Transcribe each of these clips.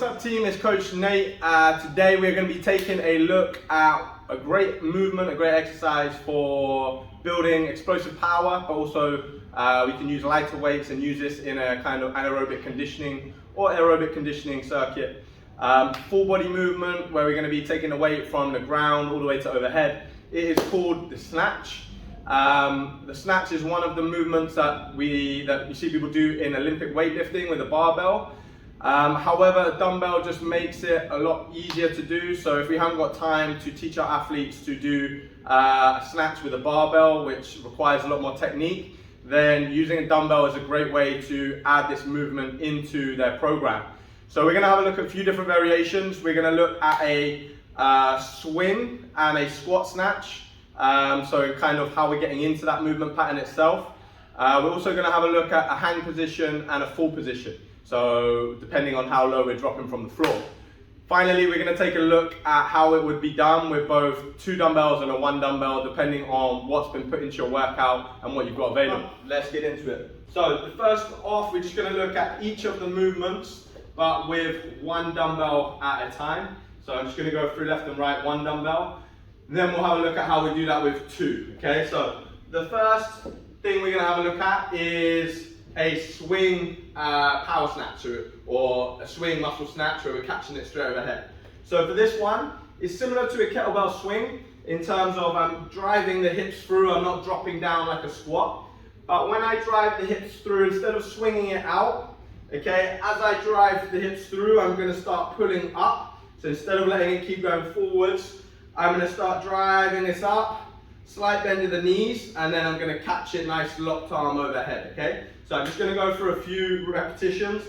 up team, it's Coach Nate. Today we're going to be taking a look at a great movement, a great exercise for building explosive power, but also we can use lighter weights and use this in a kind of anaerobic conditioning or aerobic conditioning circuit. Full body movement where we're going to be taking the weight from the ground all the way to overhead. It is called the snatch. The snatch is one of the movements that you see people do in Olympic weightlifting with a barbell. However, a dumbbell just makes it a lot easier to do. So if we haven't got time to teach our athletes to do a snatch with a barbell, which requires a lot more technique, then using a dumbbell is a great way to add this movement into their program. So we're going to have a look at a few different variations. We're going to look at a swing and a squat snatch. So kind of how we're getting into that movement pattern itself. We're also going to have a look at a hang position and a full position. So depending on how low we're dropping from the floor. Finally, we're going to take a look at how it would be done with both 2 dumbbells and a 1 dumbbell, depending on what's been put into your workout and what you've got available. Let's get into it. So first off, we're just going to look at each of the movements, but with 1 dumbbell at a time. So I'm just going to go through left and right, 1 dumbbell. Then we'll have a look at how we do that with 2. Okay, so the first thing we're going to have a look at is a swing power snatch or a swing muscle snatch where we're catching it straight overhead. So for this one, it's similar to a kettlebell swing in terms of I'm driving the hips through, I'm not dropping down like a squat. But when I drive the hips through, instead of swinging it out, okay, as I drive the hips through, I'm going to start pulling up. So instead of letting it keep going forwards, I'm going to start driving this up, slight bend in the knees, and then I'm going to catch it nice locked arm overhead, okay? So I'm just going to go through a few repetitions.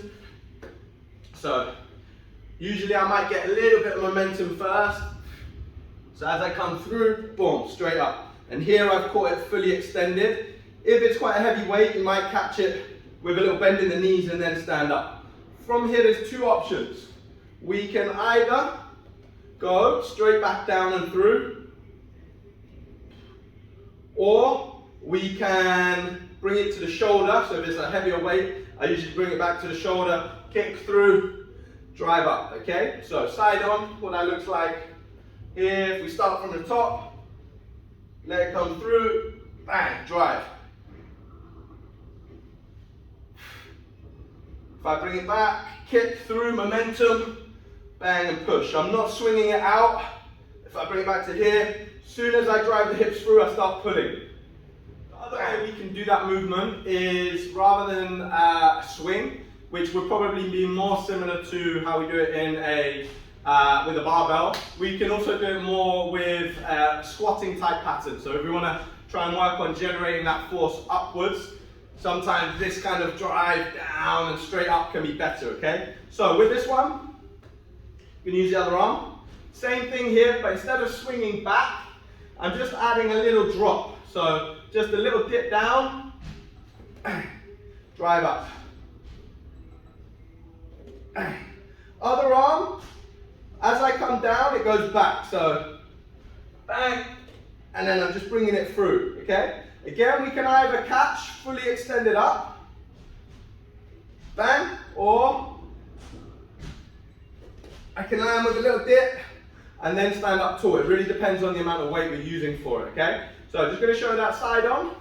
So usually I might get a little bit of momentum first. So as I come through, boom, straight up. And here I've caught it fully extended. If it's quite a heavy weight, you might catch it with a little bend in the knees and then stand up. From here, there's 2 options. We can either go straight back down and through, or we can bring it to the shoulder. So if it's a heavier weight, I usually bring it back to the shoulder, kick through, drive up, okay? So side on, what that looks like, if we start from the top, let it come through, bang, drive. If I bring it back, kick through, momentum, bang and push. I'm not swinging it out. If I bring it back to here, as soon as I drive the hips through, I start pulling. The other way we can do that movement is rather than a swing, which would probably be more similar to how we do it in with a barbell. We can also do it more with a squatting type pattern. So if we want to try and work on generating that force upwards, sometimes this kind of drive down and straight up can be better, okay? So with this one, you can use the other arm. Same thing here, but instead of swinging back, I'm just adding a little drop. So just a little dip down, drive up. Other arm, as I come down, it goes back. So bang, and then I'm just bringing it through, okay? Again, we can either catch fully extended up, bang, or I can land with a little dip and then stand up tall. It really depends on the amount of weight we're using for it, okay? So I'm just going to show that side on.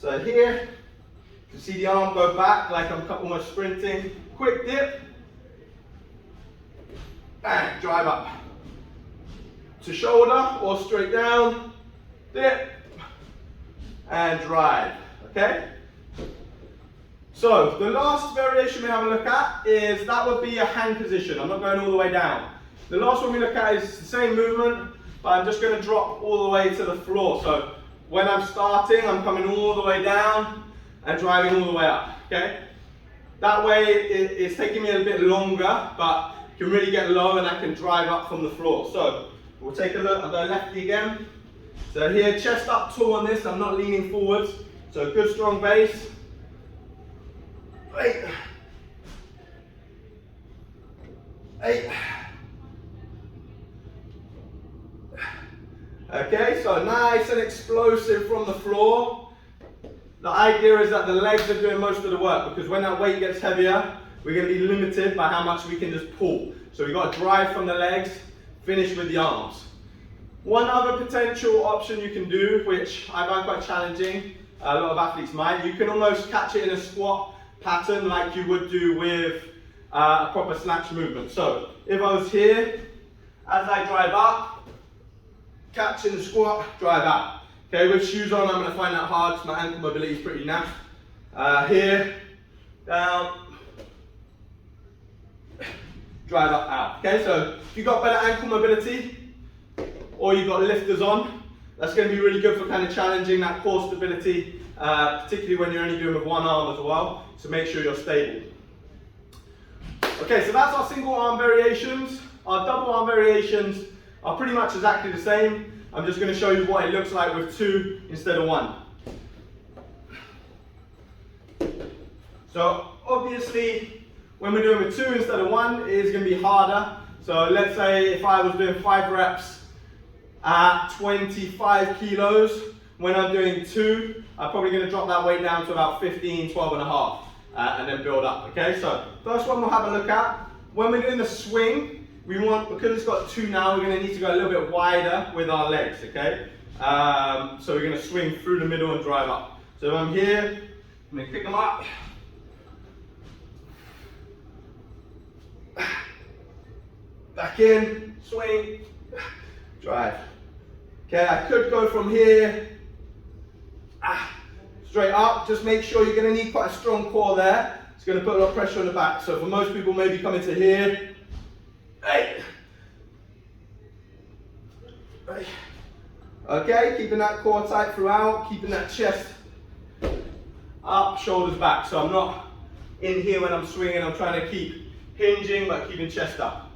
So here, you can see the arm go back like I'm almost sprinting. Quick dip, bang, drive up. To shoulder or straight down, dip, and drive, okay? So the last variation we have a look at is, that would be a hang position. I'm not going all the way down. The last one we look at is the same movement, but I'm just going to drop all the way to the floor. So when I'm starting, I'm coming all the way down and driving all the way up, okay? That way it's taking me a bit longer, but you can really get low and I can drive up from the floor. So we'll take a look. I'll go lefty again. So here, chest up tall on this, I'm not leaning forwards. So good strong base. 8, 8. Okay, so nice and explosive from the floor. The idea is that the legs are doing most of the work, because when that weight gets heavier, we're going to be limited by how much we can just pull. So we've got to drive from the legs, finish with the arms. One other potential option you can do, which I find quite challenging, a lot of athletes might, you can almost catch it in a squat pattern like you would do with a proper snatch movement. So if I was here, as I drive up, catch in the squat, drive out. Okay, with shoes on, I'm going to find that hard because my ankle mobility is pretty naff. Here, down, drive up, out. Okay, so if you've got better ankle mobility or you've got lifters on, that's going to be really good for kind of challenging that core stability, particularly when you're only doing with one arm as well. So make sure you're stable. Okay, so that's our single arm variations. Our double arm variations are pretty much exactly the same. I'm just going to show you what it looks like with 2 instead of 1. So obviously, when we're doing with 2 instead of 1, it is going to be harder. So let's say if I was doing 5 reps at 25 kilos, when I'm doing 2, I'm probably going to drop that weight down to about 15, 12 and a half, and then build up. Okay, so first one we'll have a look at. When we're doing the swing, we want, because it's got 2 now, we're going to need to go a little bit wider with our legs, okay? So we're going to swing through the middle and drive up. So if I'm here, I'm going to pick them up. Back in, swing, drive. Okay, I could go from here, straight up. Just make sure you're going to need quite a strong core there. It's going to put a lot of pressure on the back. So for most people, maybe coming to here. Hey. Hey. Okay, keeping that core tight throughout, keeping that chest up, shoulders back. So I'm not in here when I'm swinging, I'm trying to keep hinging but keeping chest up.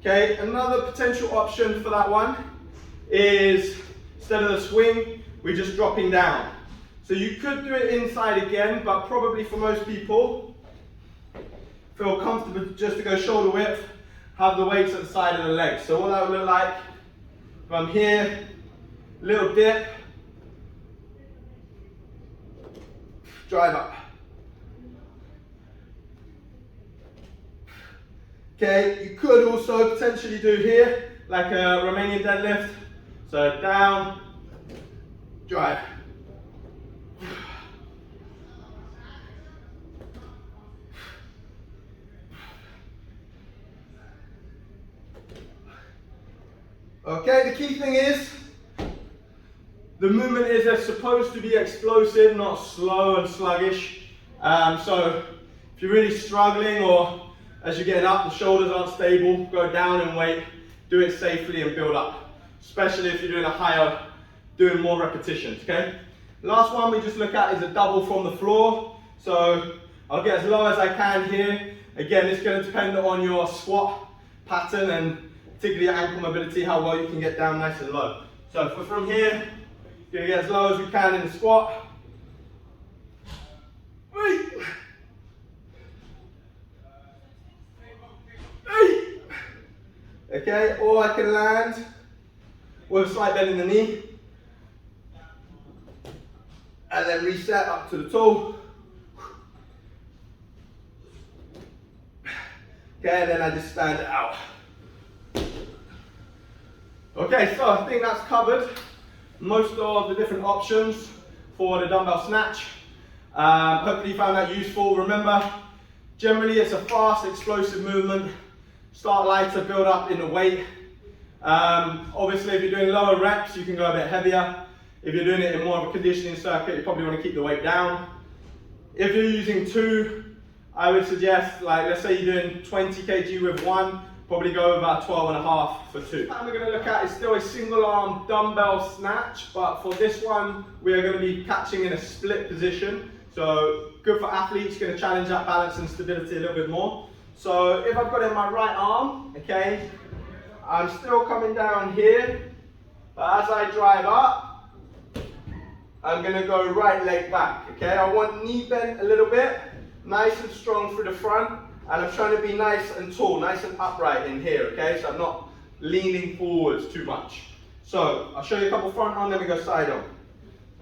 Okay, another potential option for that one is instead of the swing, we're just dropping down. So you could do it inside again, but probably for most people, feel comfortable just to go shoulder width, have the weights at the side of the legs. So what that would look like, if I'm here, little dip, drive up. Okay, you could also potentially do here, like a Romanian deadlift. So down, drive. Okay, the key thing is, the movement is supposed to be explosive, not slow and sluggish. So if you're really struggling or as you're getting up, the shoulders aren't stable, go down in weight, do it safely and build up. Especially if you're doing a higher, doing more repetitions, okay? Last one we just look at is a double from the floor. So I'll get as low as I can here. Again, it's going to depend on your squat pattern and particularly your ankle mobility, how well you can get down nice and low. So if we're from here, you're going to get as low as we can in the squat. Okay, or I can land with a slight bend in the knee and then reset up to the toe. Okay, and then I just stand it out. Okay, so I think that's covered most of the different options for the dumbbell snatch. Hopefully you found that useful. Remember, generally it's a fast, explosive movement. Start lighter, build up in the weight. Obviously if you're doing lower reps, you can go a bit heavier. If you're doing it in more of a conditioning circuit, you probably want to keep the weight down. If you're using 2, I would suggest, like let's say you're doing 20 kg with 1, probably go about 12.5 for 2. What we're going to look at is still a single arm dumbbell snatch, but for this one, we are going to be catching in a split position. So good for athletes, going to challenge that balance and stability a little bit more. So if I've got it in my right arm, okay, I'm still coming down here, but as I drive up, I'm going to go right leg back, okay? I want knee bent a little bit, nice and strong through the front, and I'm trying to be nice and tall, nice and upright in here, okay? So I'm not leaning forwards too much. So I'll show you a couple front on, then we go side on.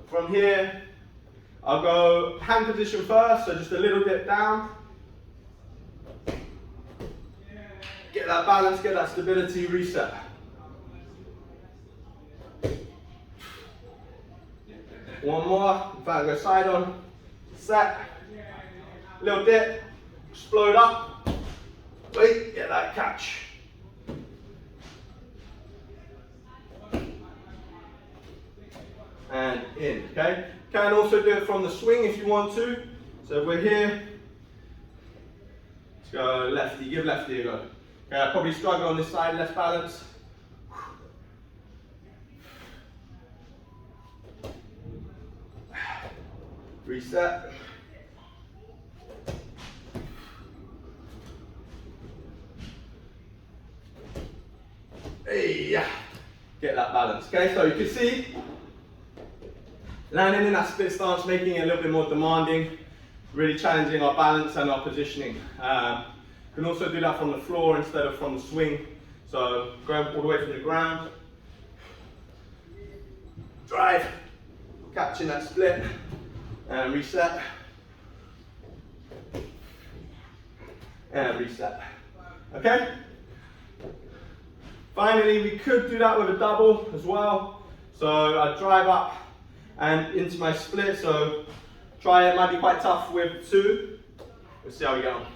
From here, I'll go hand position first, so just a little dip down. Get that balance, get that stability, reset. One more, in fact, go side on, set, little dip, explode up, wait, get that catch. And in, okay? Can also do it from the swing if you want to. So if we're here, let's go lefty, give lefty a go. Okay, I probably struggle on this side, less balance. Reset. Hey, get that balance. Okay, so you can see landing in that split stance, making it a little bit more demanding, really challenging our balance and our positioning. You can also do that from the floor instead of from the swing. So going all the way from the ground, drive, catching that split, and reset, and reset. Okay? Finally, we could do that with a double as well. So I drive up and into my split. So try it, might be quite tough with two. We'll see how we get on.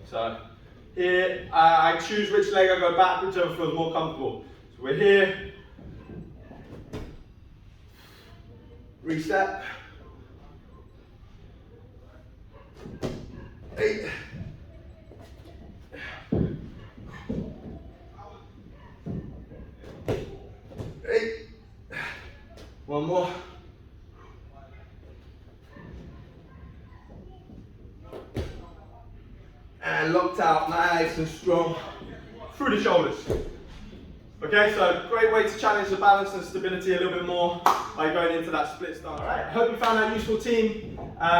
So here, I choose which leg I go back, whichever feels more comfortable. So we're here, reset, 8, 8, one more. And locked out, nice and strong, through the shoulders. Okay, so great way to challenge the balance and stability a little bit more by going into that split stance. All right, hope you found that useful, team.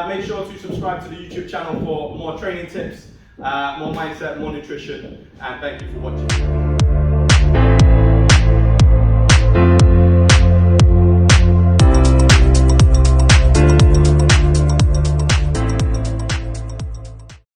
Make sure to subscribe to the YouTube channel for more training tips, more mindset, more nutrition, and thank you for watching.